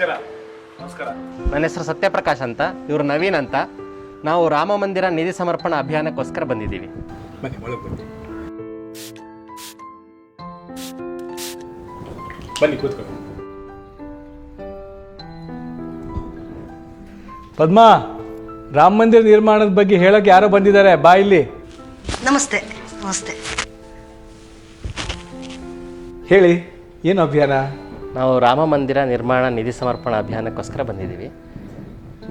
ನಮಸ್ಕಾರ. ನಮಸ್ಕಾರ. ನನ್ನ ಹೆಸರು ಸತ್ಯಪ್ರಕಾಶ್ ಅಂತ, ಇವರು ನವೀನ್ ಅಂತ. ನಾವು ರಾಮ ಮಂದಿರ ನಿಧಿ ಸಮರ್ಪಣಾ ಅಭಿಯಾನಕ್ಕೋಸ್ಕರ ಬಂದಿದ್ದೀವಿ. ಬನ್ನಿ ಒಳಗೆ ಬನ್ನಿ. ಬನ್ನಿ ಕೂತ್ಕೊಳ್ಳಿ. ಪದ್ಮಾ, ರಾಮ ಮಂದಿರ ನಿರ್ಮಾಣದ ಬಗ್ಗೆ ಹೇಳಕ್ಕೆ ಯಾರೋ ಬಂದಿದ್ದಾರೆ, ಬಾ ಇಲ್ಲಿ. ನಮಸ್ತೆ. ನಮಸ್ತೆ. ಹೇಳಿ, ಏನು ಅಭಿಯಾನ? ನಾವು ರಾಮ ಮಂದಿರ ನಿರ್ಮಾಣ ನಿಧಿ ಸಮರ್ಪಣಾ ಅಭಿಯಾನಕ್ಕೋಸ್ಕರ ಬಂದಿದ್ದೀವಿ.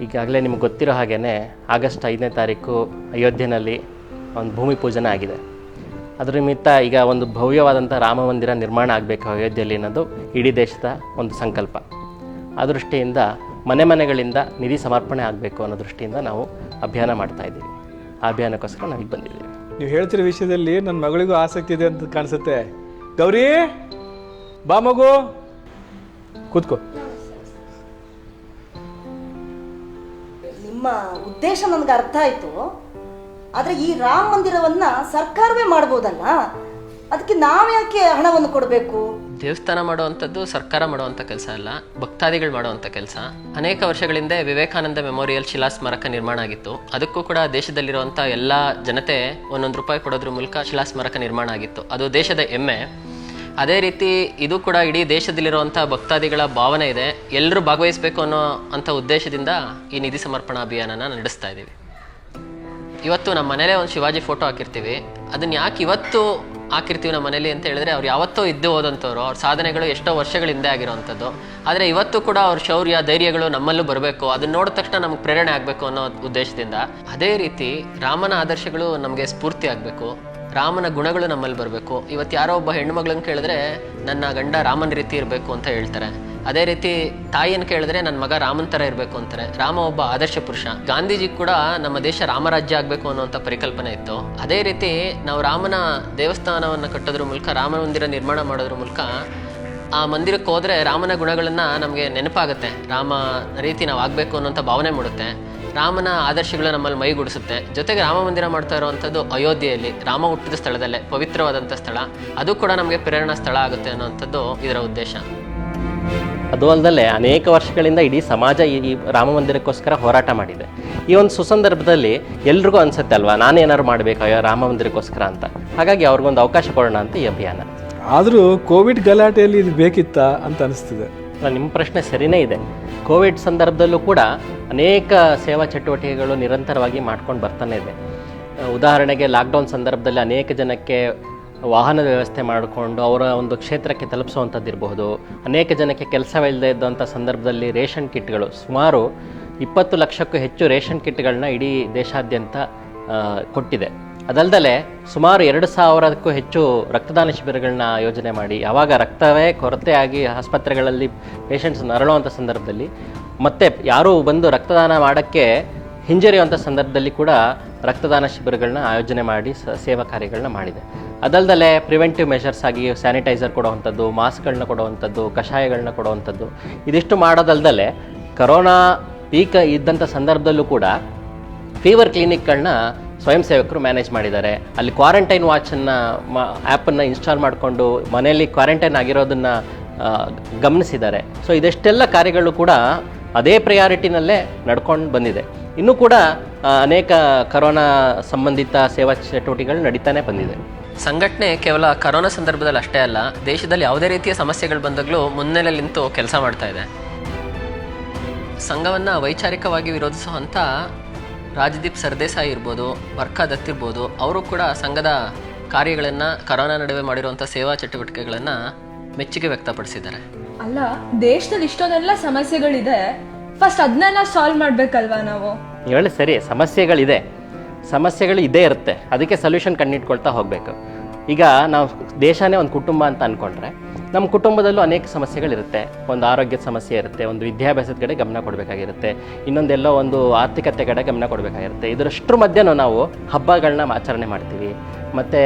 ಈಗಾಗಲೇ ನಿಮ್ಗೆ ಗೊತ್ತಿರೋ ಹಾಗೇ ಆಗಸ್ಟ್ 5ನೇ ತಾರೀಕು ಅಯೋಧ್ಯೆಯಲ್ಲಿ ಒಂದು ಭೂಮಿ ಪೂಜನೆ ಆಗಿದೆ. ಅದರ ನಿಮಿತ್ತ ಈಗ ಒಂದು ಭವ್ಯವಾದಂಥ ರಾಮ ಮಂದಿರ ನಿರ್ಮಾಣ ಆಗಬೇಕು ಅಯೋಧ್ಯೆಯಲ್ಲಿ ಅನ್ನೋದು ಇಡೀ ದೇಶದ ಒಂದು ಸಂಕಲ್ಪ. ಆ ದೃಷ್ಟಿಯಿಂದ ಮನೆ ಮನೆಗಳಿಂದ ನಿಧಿ ಸಮರ್ಪಣೆ ಆಗಬೇಕು ಅನ್ನೋ ದೃಷ್ಟಿಯಿಂದ ನಾವು ಅಭಿಯಾನ ಮಾಡ್ತಾಯಿದ್ದೀವಿ. ಆ ಅಭಿಯಾನಕ್ಕೋಸ್ಕರ ನಾವೀಗ ಬಂದಿದ್ದೀವಿ. ನೀವು ಹೇಳ್ತಿರೋ ವಿಷಯದಲ್ಲಿ ನನ್ನ ಮಗಳಿಗೂ ಆಸಕ್ತಿ ಇದೆ ಅಂತ ಕಾಣಿಸುತ್ತೆ. ಗೌರಿ, ಬಾ ಮಗು, ಕೂತ್ಕೋ. ನಿಮ್ಮ ಉದ್ದೇಶ ನನಗೆ ಅರ್ಥ ಆಯ್ತು. ಆದ್ರೆ ಈ ರಾಮ ಮಂದಿರವನ್ನ ಸರ್ಕಾರವೇ ಮಾಡ್ಬೋದಲ್ಲ, ಅದಕ್ಕೆ ನಾವ್ಯಾಕೆ ಹಣವನ್ನು ಕೊಡಬೇಕು? ದೇವಸ್ಥಾನ ಮಾಡುವಂಥದ್ದು ಸರ್ಕಾರ ಮಾಡುವಂಥ ಕೆಲಸ ಅಲ್ಲ, ಭಕ್ತಾದಿಗಳು ಮಾಡುವಂಥ ಕೆಲಸ. ಅನೇಕ ವರ್ಷಗಳಿಂದ ವಿವೇಕಾನಂದ ಮೆಮೋರಿಯಲ್ ಶಿಲಾ ಸ್ಮಾರಕ ನಿರ್ಮಾಣ ಆಗಿತ್ತು. ಅದಕ್ಕೂ ಕೂಡ ದೇಶದಲ್ಲಿರುವಂಥ ಎಲ್ಲ ಜನತೆ ₹1 ಕೊಡೋದ್ರ ಮೂಲಕ ಶಿಲಾ ಸ್ಮಾರಕ ನಿರ್ಮಾಣ ಆಗಿತ್ತು. ಅದು ದೇಶದ ಹೆಮ್ಮೆ. ಅದೇ ರೀತಿ ಇದು ಕೂಡ ಇಡೀ ದೇಶದಲ್ಲಿರುವಂಥ ಭಕ್ತಾದಿಗಳ ಭಾವನೆ ಇದೆ. ಎಲ್ಲರೂ ಭಾಗವಹಿಸಬೇಕು ಅನ್ನೋ ಅಂಥ ಉದ್ದೇಶದಿಂದ ಈ ನಿಧಿ ಸಮರ್ಪಣಾ ಅಭಿಯಾನನ ನಡೆಸ್ತಾ ಇದ್ದೀವಿ. ಇವತ್ತು ನಮ್ಮ ಮನೇಲೇ ಒಂದು ಶಿವಾಜಿ ಫೋಟೋ ಹಾಕಿರ್ತೀವಿ. ಅದನ್ನು ಯಾಕೆ ಇವತ್ತು ಹಾಕಿರ್ತೀವಿ ನಮ್ಮ ಮನೇಲಿ ಅಂತ ಹೇಳಿದ್ರೆ, ಅವ್ರು ಯಾವತ್ತೋ ಇದ್ದು ಹೋದಂಥವ್ರು, ಅವ್ರ ಸಾಧನೆಗಳು ಎಷ್ಟೋ ವರ್ಷಗಳ ಹಿಂದೆ ಆಗಿರೋವಂಥದ್ದು. ಆದರೆ ಇವತ್ತು ಕೂಡ ಅವ್ರ ಶೌರ್ಯ ಧೈರ್ಯಗಳು ನಮ್ಮಲ್ಲೂ ಬರಬೇಕು, ಅದನ್ನ ನೋಡಿದ ತಕ್ಷಣ ನಮ್ಗೆ ಪ್ರೇರಣೆ ಆಗಬೇಕು ಅನ್ನೋ ಉದ್ದೇಶದಿಂದ. ಅದೇ ರೀತಿ ರಾಮನ ಆದರ್ಶಗಳು ನಮಗೆ ಸ್ಫೂರ್ತಿ ಆಗಬೇಕು, ರಾಮನ ಗುಣಗಳು ನಮ್ಮಲ್ಲಿ ಬರಬೇಕು. ಇವತ್ತು ಯಾರೋ ಒಬ್ಬ ಹೆಣ್ಮಗಳನ್ನ ಕೇಳಿದ್ರೆ ನನ್ನ ಗಂಡ ರಾಮನ ರೀತಿ ಇರಬೇಕು ಅಂತ ಹೇಳ್ತಾರೆ. ಅದೇ ರೀತಿ ತಾಯಿಯನ್ನು ಕೇಳಿದ್ರೆ ನನ್ನ ಮಗ ರಾಮನ್ ಥರ ಇರಬೇಕು ಅಂತಾರೆ. ರಾಮ ಒಬ್ಬ ಆದರ್ಶ ಪುರುಷ. ಗಾಂಧೀಜಿ ಕೂಡ ನಮ್ಮ ದೇಶ ರಾಮರಾಜ್ಯ ಆಗಬೇಕು ಅನ್ನುವಂಥ ಪರಿಕಲ್ಪನೆ ಇತ್ತು. ಅದೇ ರೀತಿ ನಾವು ರಾಮನ ದೇವಸ್ಥಾನವನ್ನು ಕಟ್ಟೋದ್ರ ಮೂಲಕ, ರಾಮ ಮಂದಿರ ನಿರ್ಮಾಣ ಮಾಡೋದ್ರ ಮೂಲಕ ಆ ಮಂದಿರಕ್ಕೆ ಹೋದರೆ ರಾಮನ ಗುಣಗಳನ್ನು ನಮಗೆ ನೆನಪಾಗುತ್ತೆ. ರಾಮ ರೀತಿ ನಾವು ಆಗಬೇಕು ಅನ್ನೋಂಥ ಭಾವನೆ ಮೂಡುತ್ತೆ. ರಾಮನ ಆದರ್ಶಗಳು ನಮ್ಮಲ್ಲಿ ಮೈಗೂಡಿಸುತ್ತೆ. ಜೊತೆಗೆ ರಾಮ ಮಂದಿರ ಮಾಡ್ತಾ ಇರುವಂಥದ್ದು ಅಯೋಧ್ಯೆಯಲ್ಲಿ, ರಾಮ ಹುಟ್ಟಿದ ಸ್ಥಳದಲ್ಲೇ, ಪವಿತ್ರವಾದಂಥ ಸ್ಥಳ. ಅದು ಕೂಡ ನಮಗೆ ಪ್ರೇರಣಾ ಸ್ಥಳ ಆಗುತ್ತೆ ಅನ್ನೋವಂಥದ್ದು ಇದರ ಉದ್ದೇಶ. ಅದು ಅಲ್ಲದೆ ಅನೇಕ ವರ್ಷಗಳಿಂದ ಇಡೀ ಸಮಾಜ ಈ ರಾಮ ಮಂದಿರಕ್ಕೋಸ್ಕರ ಹೋರಾಟ ಮಾಡಿದೆ. ಈ ಒಂದು ಸುಸಂದರ್ಭದಲ್ಲಿ ಎಲ್ರಿಗೂ ಅನಿಸುತ್ತೆ ಅಲ್ವಾ, ನಾನೇನಾದ್ರು ಮಾಡಬೇಕು ರಾಮ ಮಂದಿರಕ್ಕೋಸ್ಕರ ಅಂತ. ಹಾಗಾಗಿ ಅವ್ರಿಗೊಂದು ಅವಕಾಶ ಕೊಡೋಣ ಅಂತ ಈ ಅಭಿಯಾನ. ಆದರೂ ಕೋವಿಡ್ ಗಲಾಟೆಯಲ್ಲಿ ಇದು ಬೇಕಿತ್ತಾ ಅಂತ ಅನಿಸ್ತಿದೆ. ನಿಮ್ಮ ಪ್ರಶ್ನೆ ಸರಿಯೇ ಇದೆ. ಕೋವಿಡ್ ಸಂದರ್ಭದಲ್ಲೂ ಕೂಡ ಅನೇಕ ಸೇವಾ ಚಟುವಟಿಕೆಗಳು ನಿರಂತರವಾಗಿ ಮಾಡ್ಕೊಂಡು ಬರ್ತಾನೆ ಇದೆ. ಉದಾಹರಣೆಗೆ ಲಾಕ್ಡೌನ್ ಸಂದರ್ಭದಲ್ಲಿ ಅನೇಕ ಜನಕ್ಕೆ ವಾಹನದ ವ್ಯವಸ್ಥೆ ಮಾಡಿಕೊಂಡು ಅವರ ಒಂದು ಕ್ಷೇತ್ರಕ್ಕೆ ತಲುಪಿಸುವಂಥದ್ದು ಇರಬಹುದು. ಅನೇಕ ಜನಕ್ಕೆ ಕೆಲಸವಿಲ್ಲದೆ ಇದ್ದಂಥ ಸಂದರ್ಭದಲ್ಲಿ ರೇಷನ್ ಕಿಟ್ಗಳು, ಸುಮಾರು 20 ಲಕ್ಷಕ್ಕೂ ಹೆಚ್ಚು ರೇಷನ್ ಕಿಟ್ಗಳನ್ನ ಇಡೀ ದೇಶಾದ್ಯಂತ ಕೊಟ್ಟಿದೆ. ಅದಲ್ಲದೆ ಸುಮಾರು 2,000ಕ್ಕೂ ಹೆಚ್ಚು ರಕ್ತದಾನ ಶಿಬಿರಗಳನ್ನ ಯೋಜನೆ ಮಾಡಿ, ಯಾವಾಗ ರಕ್ತವೇ ಕೊರತೆಯಾಗಿ ಆಸ್ಪತ್ರೆಗಳಲ್ಲಿ ಪೇಷಂಟ್ಸ್ ನರಳುವಂಥ ಸಂದರ್ಭದಲ್ಲಿ ಮತ್ತೆ ಯಾರೂ ಬಂದು ರಕ್ತದಾನ ಮಾಡೋಕ್ಕೆ ಹಿಂಜರಿಯುವಂಥ ಸಂದರ್ಭದಲ್ಲಿ ಕೂಡ ರಕ್ತದಾನ ಶಿಬಿರಗಳನ್ನ ಆಯೋಜನೆ ಮಾಡಿ ಸೇವಾ ಕಾರ್ಯಗಳನ್ನ ಮಾಡಿದೆ. ಅದಲ್ಲದೆ ಪ್ರಿವೆಂಟಿವ್ ಮೆಷರ್ಸ್ ಆಗಿ ಸ್ಯಾನಿಟೈಸರ್ ಕೊಡುವಂಥದ್ದು, ಮಾಸ್ಕ್ಗಳನ್ನ ಕೊಡುವಂಥದ್ದು, ಕಷಾಯಗಳನ್ನ ಕೊಡುವಂಥದ್ದು, ಇದಿಷ್ಟು ಮಾಡೋದಲ್ದಲೆ ಕರೋನಾ ಪೀಕ್ ಇದ್ದಂಥ ಸಂದರ್ಭದಲ್ಲೂ ಕೂಡ ಫೀವರ್ ಕ್ಲಿನಿಕ್ಗಳನ್ನ ಸ್ವಯಂ ಸೇವಕರು ಮ್ಯಾನೇಜ್ ಮಾಡಿದ್ದಾರೆ. ಅಲ್ಲಿ ಕ್ವಾರಂಟೈನ್ ವಾಚನ್ನು ಆ್ಯಪನ್ನು ಇನ್ಸ್ಟಾಲ್ ಮಾಡಿಕೊಂಡು ಮನೆಯಲ್ಲಿ ಕ್ವಾರಂಟೈನ್ ಆಗಿರೋದನ್ನು ಗಮನಿಸಿದ್ದಾರೆ. ಸೊ ಇದೆಷ್ಟೆಲ್ಲ ಕಾರ್ಯಗಳು ಕೂಡ ಅದೇ ಪ್ರಯಾರಿಟಿನಲ್ಲೇ ನಡ್ಕೊಂಡು ಬಂದಿದೆ. ಇನ್ನೂ ಕೂಡ ಅನೇಕ ಕರೋನಾ ಸಂಬಂಧಿತ ಸೇವಾ ಚಟುವಟಿಕೆಗಳು ನಡೀತಾನೆ ಬಂದಿದೆ. ಸಂಘಟನೆ ಕೇವಲ ಕರೋನಾ ಸಂದರ್ಭದಲ್ಲಿ ಅಷ್ಟೇ ಅಲ್ಲ, ದೇಶದಲ್ಲಿ ಯಾವುದೇ ರೀತಿಯ ಸಮಸ್ಯೆಗಳು ಬಂದಾಗಲೂ ಮುನ್ನೆಲೆಯಲ್ಲಿ ನಿಂತು ಕೆಲಸ ಮಾಡ್ತಾ ಇದೆ. ಸಂಘವನ್ನು ವೈಚಾರಿಕವಾಗಿ ವಿರೋಧಿಸುವಂಥ ರಾಜದೀಪ್ ಸರ್ದೇಸಾಯಿ ಇರ್ಬೋದು, ವರ್ಕಾ ದತ್ ಇರ್ಬೋದು, ಅವರು ಕೂಡ ಸಂಘದ ಕಾರ್ಯಗಳನ್ನು ಕರೋನಾ ನಡುವೆ ಮಾಡಿರುವಂಥ ಸೇವಾ ಚಟುವಟಿಕೆಗಳನ್ನು ಮೆಚ್ಚುಗೆ ವ್ಯಕ್ತಪಡಿಸಿದ್ದಾರೆ. ಅಲ್ಲ, ದೇಶದಲ್ಲಿ ಇಷ್ಟೊಂದೆಲ್ಲ ಸಮಸ್ಯೆಗಳಿದೆ, ಫಸ್ಟ್ ಅದನ್ನೆಲ್ಲ ಸಾಲ್ವ್ ಮಾಡಬೇಕಲ್ವಾ ನಾವು? ಹೇಳಿ ಸರಿ, ಸಮಸ್ಯೆಗಳು ಇದ್ದೇ ಇರುತ್ತೆ, ಅದಕ್ಕೆ ಸೊಲ್ಯೂಷನ್ ಕಂಡಿಡ್ಕೊಳ್ತಾ ಹೋಗಬೇಕು. ಈಗ ನಾವು ದೇಶನೇ ಒಂದು ಕುಟುಂಬ ಅಂತ ಅಂದ್ಕೊಂಡ್ರೆ, ನಮ್ಮ ಕುಟುಂಬದಲ್ಲೂ ಅನೇಕ ಸಮಸ್ಯೆಗಳಿರುತ್ತೆ. ಒಂದು ಆರೋಗ್ಯದ ಸಮಸ್ಯೆ ಇರುತ್ತೆ, ಒಂದು ವಿದ್ಯಾಭ್ಯಾಸದ ಕಡೆ ಗಮನ ಕೊಡಬೇಕಾಗಿರುತ್ತೆ, ಇನ್ನೊಂದೆಲ್ಲೋ ಒಂದು ಆರ್ಥಿಕತೆ ಕಡೆ ಗಮನ ಕೊಡಬೇಕಾಗಿರುತ್ತೆ. ಇದರಷ್ಟರ ಮಧ್ಯೆ ನಾವು ಹಬ್ಬಗಳನ್ನ ಆಚರಣೆ ಮಾಡ್ತೀವಿ, ಮತ್ತು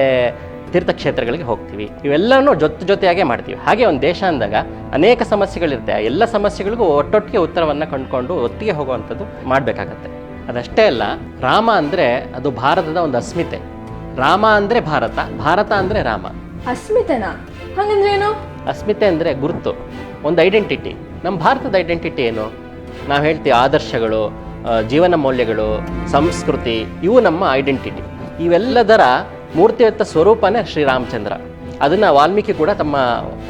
ತೀರ್ಥಕ್ಷೇತ್ರಗಳಿಗೆ ಹೋಗ್ತೀವಿ. ಇವೆಲ್ಲನೂ ಜೊತೆಯಾಗೇ ಮಾಡ್ತೀವಿ. ಹಾಗೆ ಒಂದು ದೇಶ ಅಂದಾಗ ಅನೇಕ ಸಮಸ್ಯೆಗಳಿರುತ್ತೆ. ಎಲ್ಲ ಸಮಸ್ಯೆಗಳಿಗೂ ಒಟ್ಟೊಟ್ಟಿಗೆ ಉತ್ತರವನ್ನು ಕಂಡುಕೊಂಡು ಒಟ್ಟಿಗೆ ಹೋಗುವಂಥದ್ದು ಮಾಡಬೇಕಾಗತ್ತೆ. ಅದಷ್ಟೇ ಅಲ್ಲ, ರಾಮ ಅಂದರೆ ಅದು ಭಾರತದ ಒಂದು ಅಸ್ಮಿತೆ. ರಾಮ ಅಂದರೆ ಭಾರತ, ಭಾರತ ಅಂದರೆ ರಾಮ. ಅಸ್ಮಿತೆನಾ? ಹಂಗಂದ್ರೆ ಏನು? ಅಸ್ಮಿತೆ ಅಂದರೆ ಗುರುತು, ಒಂದು ಐಡೆಂಟಿಟಿ. ನಮ್ಮ ಭಾರತದ ಐಡೆಂಟಿಟಿ ಏನು? ನಾವು ಹೇಳ್ತೀವಿ ಆದರ್ಶಗಳು, ಜೀವನ ಮೌಲ್ಯಗಳು, ಸಂಸ್ಕೃತಿ, ಇವು ನಮ್ಮ ಐಡೆಂಟಿಟಿ. ಇವೆಲ್ಲದರ ಮೂರ್ತಿಯುತ ಸ್ವರೂಪನೇ ಶ್ರೀರಾಮಚಂದ್ರ. ಅದನ್ನು ವಾಲ್ಮೀಕಿ ಕೂಡ ತಮ್ಮ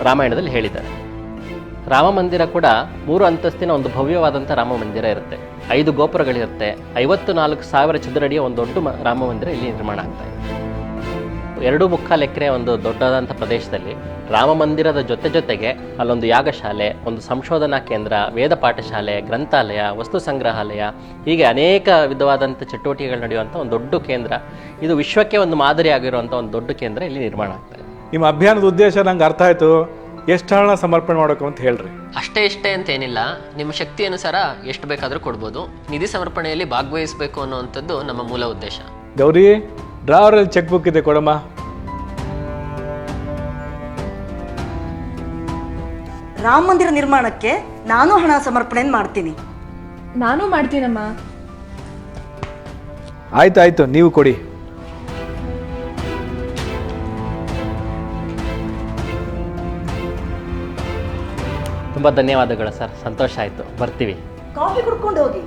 ರಾಮಾಯಣದಲ್ಲಿ ಹೇಳಿದ್ದಾರೆ. ರಾಮ ಮಂದಿರ ಕೂಡ 3 ಅಂತಸ್ತಿನ ಒಂದು ಭವ್ಯವಾದಂಥ ರಾಮ ಮಂದಿರ ಇರುತ್ತೆ. 5 ಗೋಪುರಗಳಿರುತ್ತೆ. 54,000 ಚದುರಡಿಯ ಒಂದು ದೊಡ್ಡ ರಾಮ ಮಂದಿರ ಇಲ್ಲಿ ನಿರ್ಮಾಣ ಆಗ್ತಾ ಇದೆ. 2.25 ಎಕರೆ ಒಂದು ದೊಡ್ಡದಾದಂಥ ಪ್ರದೇಶದಲ್ಲಿ ರಾಮ ಮಂದಿರದ ಜೊತೆಗೆ ಅಲ್ಲೊಂದು ಯಾಗಶಾಲೆ, ಒಂದು ಸಂಶೋಧನಾ ಕೇಂದ್ರ, ವೇದ ಪಾಠಶಾಲೆ, ಗ್ರಂಥಾಲಯ, ವಸ್ತು ಸಂಗ್ರಹಾಲಯ, ಹೀಗೆ ಅನೇಕ ವಿಧವಾದಂಥ ಚಟುವಟಿಕೆಗಳು ನಡೆಯುವಂಥ ಒಂದು ದೊಡ್ಡ ಕೇಂದ್ರ. ಇದು ವಿಶ್ವಕ್ಕೆ ಒಂದು ಮಾದರಿ ಆಗಿರುವಂಥ ಒಂದು ದೊಡ್ಡ ಕೇಂದ್ರ ಇಲ್ಲಿ ನಿರ್ಮಾಣ ಆಗ್ತಾ ಇದೆ. ನಿಮ್ಮ ಅಭಿಯಾನದ ಉದ್ದೇಶ ನಂಗೆ ಅರ್ಥ ಆಯಿತು. ಎಷ್ಟು ಹಣ ಸಮರ್ಪಣೆ ಮಾಡೋಕೆ ಅಂತ ಹೇಳ್ರಿ. ಅಷ್ಟೇ ಇಷ್ಟೇ ಅಂತೇನಿಲ್ಲ, ನಿಮ್ಮ ಶಕ್ತಿ ಅನುಸಾರ ಎಷ್ಟು ಬೇಕಾದರೂ ಕೊಡ್ಬೋದು. ನಿಧಿ ಸಮರ್ಪಣೆಯಲ್ಲಿ ಭಾಗವಹಿಸಬೇಕು ಅನ್ನುವಂಥದ್ದು ನಮ್ಮ ಮೂಲ ಉದ್ದೇಶ. ಗೌರಿ, ಡ್ರಾವರಲ್ಲಿ ಚೆಕ್ ಬುಕ್ ಇದೆ, ಕೊಡಮ್ಮ. ರಾಮ ಮಂದಿರ ನಿರ್ಮಾಣಕ್ಕೆ ನಾನು ಹಣ ಸಮರ್ಪಣೆ ಮಾಡ್ತೀನಿ. ನಾನು ಮಾಡ್ತೀನಮ್ಮ. ಆಯ್ತು, ನೀವು ಕೊಡಿ. ತುಂಬ ಧನ್ಯವಾದಗಳು ಸರ್, ಸಂತೋಷ ಆಯಿತು. ಬರ್ತೀವಿ. ಕಾಫಿ ಕುಡ್ಕೊಂಡು ಹೋಗಿ.